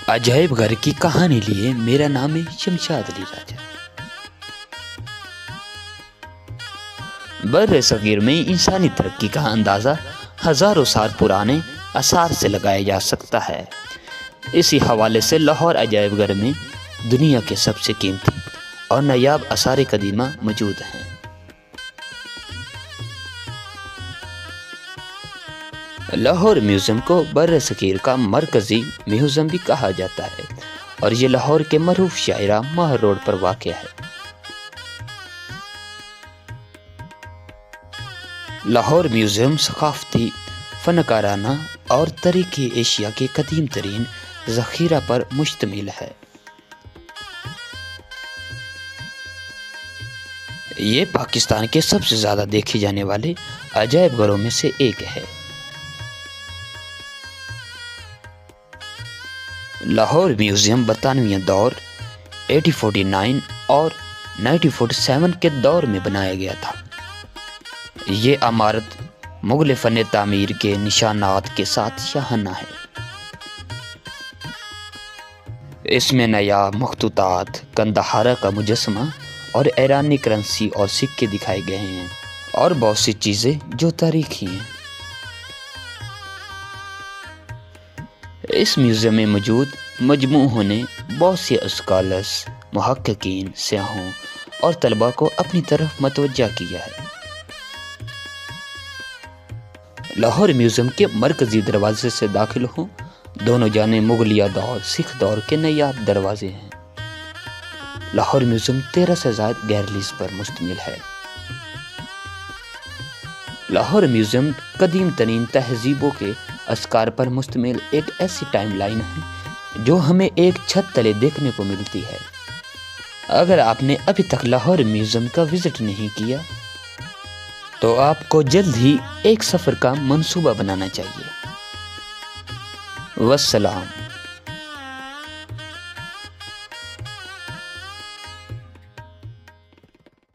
عجائب گھر کی کہانی لیے میرا نام ہے شمشاد علی راجہ۔ بر صغیر میں انسانی ترقی کا اندازہ ہزاروں سال پرانے آثار سے لگایا جا سکتا ہے۔ اسی حوالے سے لاہور عجائب گھر میں دنیا کے سب سے قیمتی اور نایاب آثار قدیمہ موجود ہیں۔ لاہور میوزیم کو بر صغیر کا مرکزی میوزیم بھی کہا جاتا ہے اور یہ لاہور کے معروف شاہراہ ماہر روڈ پر واقع ہے۔ لاہور میوزیم ثقافتی، فنکارانہ اور تاریخی اشیاء کے قدیم ترین ذخیرہ پر مشتمل ہے۔ یہ پاکستان کے سب سے زیادہ دیکھے جانے والے عجائب گھروں میں سے ایک ہے۔ لاہور میوزیم برطانوی دور 1849 اور 1947 کے دور میں بنایا گیا تھا۔ یہ عمارت مغل فن تعمیر کے نشانات کے ساتھ شاہانہ ہے۔ اس میں نایاب مخطوطات، قندھارا کا مجسمہ اور ایرانی کرنسی اور سکے دکھائے گئے ہیں اور بہت سی چیزیں جو تاریخی ہیں۔ اس میوزیم میں موجود مجموعوں نے بہت سے اسکالرز، محققین، سیاحوں اور طلباء کو اپنی طرف متوجہ کیا ہے۔ لاہور میوزیم کے مرکزی دروازے سے داخل ہوں، دونوں جانب مغلیہ دور، سکھ دور کے نایاب دروازے ہیں۔ لاہور میوزیم 13 سے زائد گیلریز پر مشتمل ہے۔ لاہور میوزیم قدیم ترین تہذیبوں کے اذکار پر مشتمل ایک ایسی ٹائم لائن ہے جو ہمیں ایک چھت تلے دیکھنے کو ملتی ہے۔ اگر آپ نے ابھی تک لاہور میوزیم کا وزٹ نہیں کیا تو آپ کو جلد ہی ایک سفر کا منصوبہ بنانا چاہیے۔ والسلام۔